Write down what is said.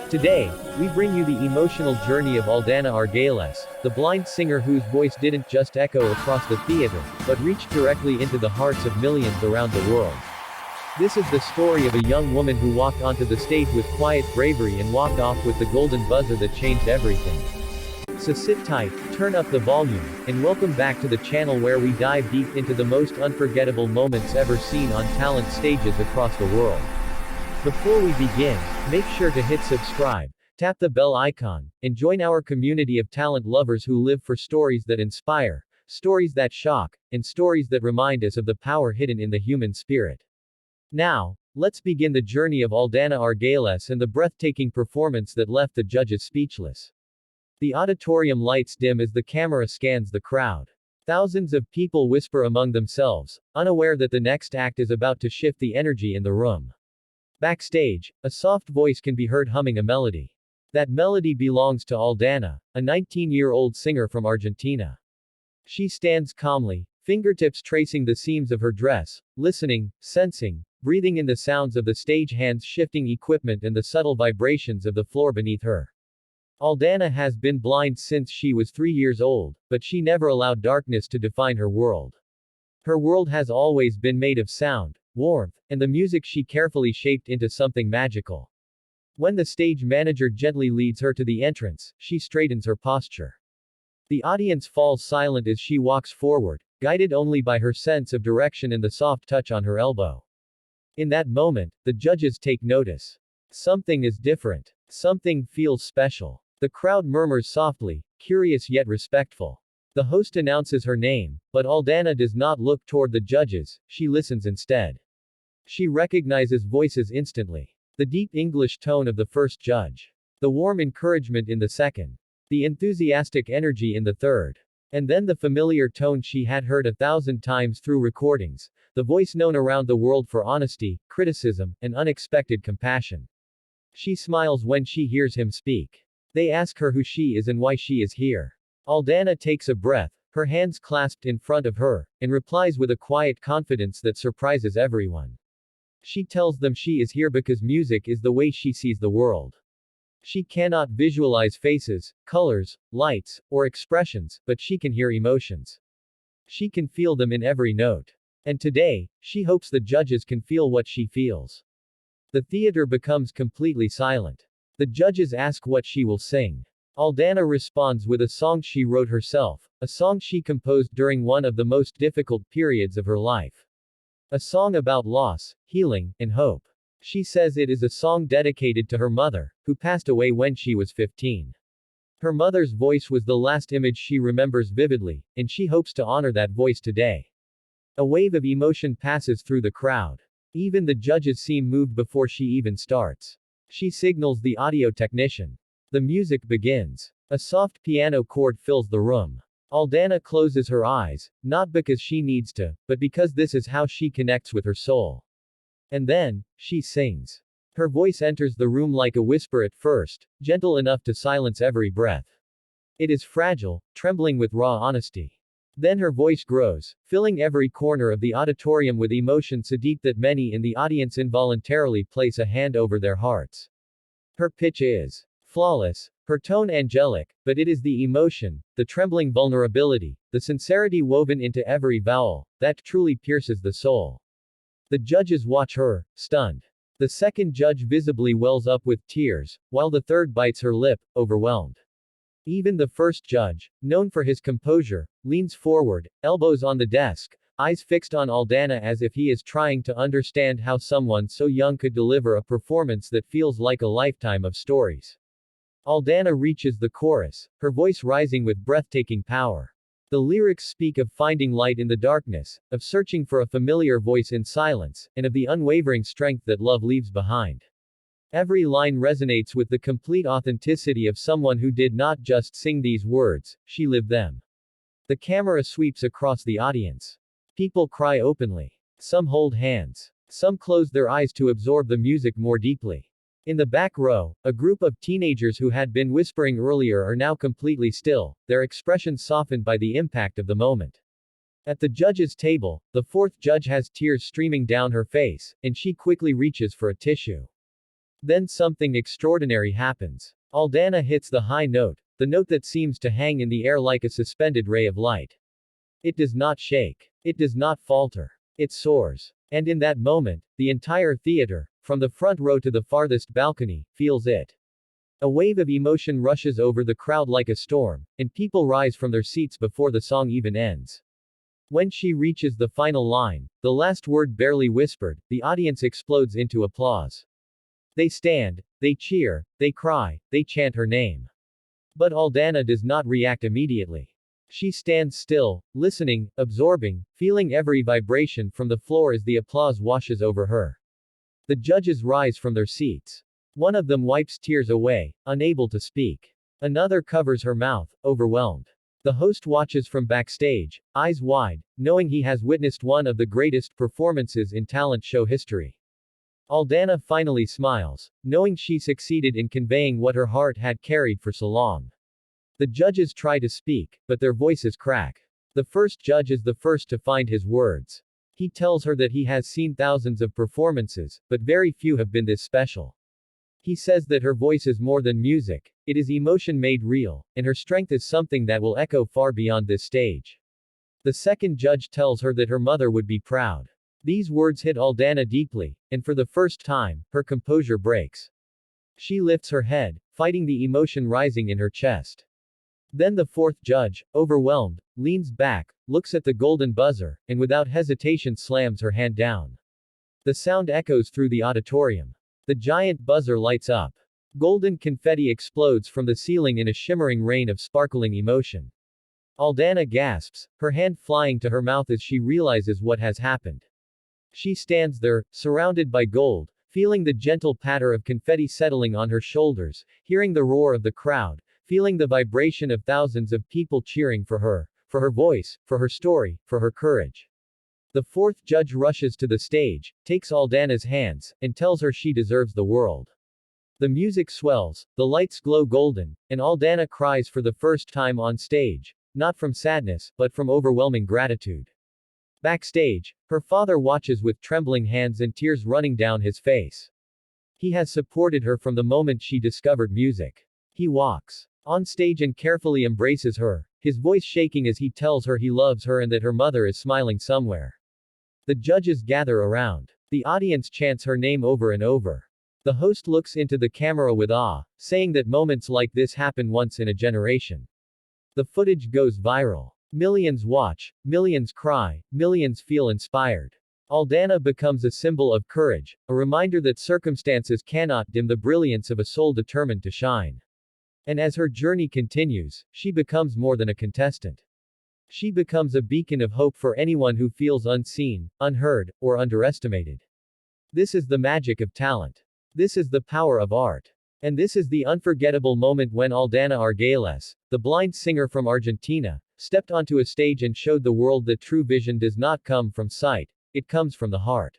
Today, we bring you the emotional journey of Aldana Argüelles, the blind singer whose voice didn't just echo across the theater, but reached directly into the hearts of millions around the world. This is the story of a young woman who walked onto the stage with quiet bravery and walked off with the golden buzzer that changed everything. So sit tight, turn up the volume, and welcome back to the channel where we dive deep into the most unforgettable moments ever seen on talent stages across the world. Before we begin, make sure to hit subscribe, tap the bell icon, and join our community of talent lovers who live for stories that inspire, stories that shock, and stories that remind us of the power hidden in the human spirit. Now, let's begin the journey of Aldana Argüelles and the breathtaking performance that left the judges speechless. The auditorium lights dim as the camera scans the crowd. Thousands of people whisper among themselves, unaware that the next act is about to shift the energy in the room. Backstage, a soft voice can be heard humming a melody. That melody belongs to Aldana, a 19-year-old singer from Argentina. She stands calmly, fingertips tracing the seams of her dress, listening, sensing, breathing in the sounds of the stage, hands shifting equipment and the subtle vibrations of the floor beneath her. Aldana has been blind since she was 3 years old, but she never allowed darkness to define her world. Her world has always been made of sound, warmth, and the music she carefully shaped into something magical. When the stage manager gently leads her to the entrance, she straightens her posture. The audience falls silent as she walks forward, guided only by her sense of direction and the soft touch on her elbow. In that moment, the judges take notice. Something is different. Something feels special. The crowd murmurs softly, curious yet respectful. The host announces her name, but Aldana does not look toward the judges, she listens instead. She recognizes voices instantly. The deep English tone of the first judge. The warm encouragement in the second. The enthusiastic energy in the third. And then the familiar tone she had heard 1,000 times through recordings, the voice known around the world for honesty, criticism, and unexpected compassion. She smiles when she hears him speak. They ask her who she is and why she is here. Aldana takes a breath, her hands clasped in front of her, and replies with a quiet confidence that surprises everyone. She tells them she is here because music is the way she sees the world. She cannot visualize faces, colors, lights, or expressions, but she can hear emotions. She can feel them in every note. And today, she hopes the judges can feel what she feels. The theater becomes completely silent. The judges ask what she will sing. Aldana responds with a song she wrote herself, a song she composed during one of the most difficult periods of her life. A song about loss, healing, and hope. She says it is a song dedicated to her mother, who passed away when she was 15. Her mother's voice was the last image she remembers vividly, and she hopes to honor that voice today. A wave of emotion passes through the crowd. Even the judges seem moved before she even starts. She signals the audio technician. The music begins. A soft piano chord fills the room. Aldana closes her eyes, not because she needs to, but because this is how she connects with her soul. And then, she sings. Her voice enters the room like a whisper at first, gentle enough to silence every breath. It is fragile, trembling with raw honesty. Then her voice grows, filling every corner of the auditorium with emotion so deep that many in the audience involuntarily place a hand over their hearts. Her pitch is flawless, her tone angelic, but it is the emotion, the trembling vulnerability, the sincerity woven into every vowel, that truly pierces the soul. The judges watch her, stunned. The second judge visibly wells up with tears, while the third bites her lip, overwhelmed. Even the first judge, known for his composure, leans forward, elbows on the desk, eyes fixed on Aldana as if he is trying to understand how someone so young could deliver a performance that feels like a lifetime of stories. Aldana reaches the chorus, her voice rising with breathtaking power. The lyrics speak of finding light in the darkness, of searching for a familiar voice in silence, and of the unwavering strength that love leaves behind. Every line resonates with the complete authenticity of someone who did not just sing these words, she lived them. The camera sweeps across the audience. People cry openly. Some hold hands. Some close their eyes to absorb the music more deeply. In the back row, a group of teenagers who had been whispering earlier are now completely still, their expressions softened by the impact of the moment. At the judges' table, the fourth judge has tears streaming down her face, and she quickly reaches for a tissue. Then something extraordinary happens. Aldana hits the high note, the note that seems to hang in the air like a suspended ray of light. It does not shake. It does not falter. It soars. And in that moment, the entire theater, from the front row to the farthest balcony, feels it. A wave of emotion rushes over the crowd like a storm, and people rise from their seats before the song even ends. When she reaches the final line, the last word barely whispered, the audience explodes into applause. They stand, they cheer, they cry, they chant her name. But Aldana does not react immediately. She stands still, listening, absorbing, feeling every vibration from the floor as the applause washes over her. The judges rise from their seats. One of them wipes tears away, unable to speak. Another covers her mouth, overwhelmed. The host watches from backstage, eyes wide, knowing he has witnessed one of the greatest performances in talent show history. Aldana finally smiles, knowing she succeeded in conveying what her heart had carried for so long. The judges try to speak, but their voices crack. The first judge is the first to find his words. He tells her that he has seen thousands of performances, but very few have been this special. He says that her voice is more than music, it is emotion made real, and her strength is something that will echo far beyond this stage. The second judge tells her that her mother would be proud. These words hit Aldana deeply, and for the first time, her composure breaks. She lifts her head, fighting the emotion rising in her chest. Then the fourth judge, overwhelmed, leans back, looks at the golden buzzer, and without hesitation slams her hand down. The sound echoes through the auditorium. The giant buzzer lights up. Golden confetti explodes from the ceiling in a shimmering rain of sparkling emotion. Aldana gasps, her hand flying to her mouth as she realizes what has happened. She stands there, surrounded by gold, feeling the gentle patter of confetti settling on her shoulders, hearing the roar of the crowd, feeling the vibration of thousands of people cheering for her voice, for her story, for her courage. The fourth judge rushes to the stage, takes Aldana's hands, and tells her she deserves the world. The music swells, the lights glow golden, and Aldana cries for the first time on stage, not from sadness, but from overwhelming gratitude. Backstage, her father watches with trembling hands and tears running down his face. He has supported her from the moment she discovered music. He walks on stage and carefully embraces her, his voice shaking as he tells her he loves her and that her mother is smiling somewhere. The judges gather around. The audience chants her name over and over. The host looks into the camera with awe, saying that moments like this happen once in a generation. The footage goes viral. Millions watch, millions cry, millions feel inspired. Aldana becomes a symbol of courage, a reminder that circumstances cannot dim the brilliance of a soul determined to shine. And as her journey continues, she becomes more than a contestant. She becomes a beacon of hope for anyone who feels unseen, unheard, or underestimated. This is the magic of talent. This is the power of art. And this is the unforgettable moment when Aldana Argüelles, the blind singer from Argentina, stepped onto a stage and showed the world that true vision does not come from sight, it comes from the heart.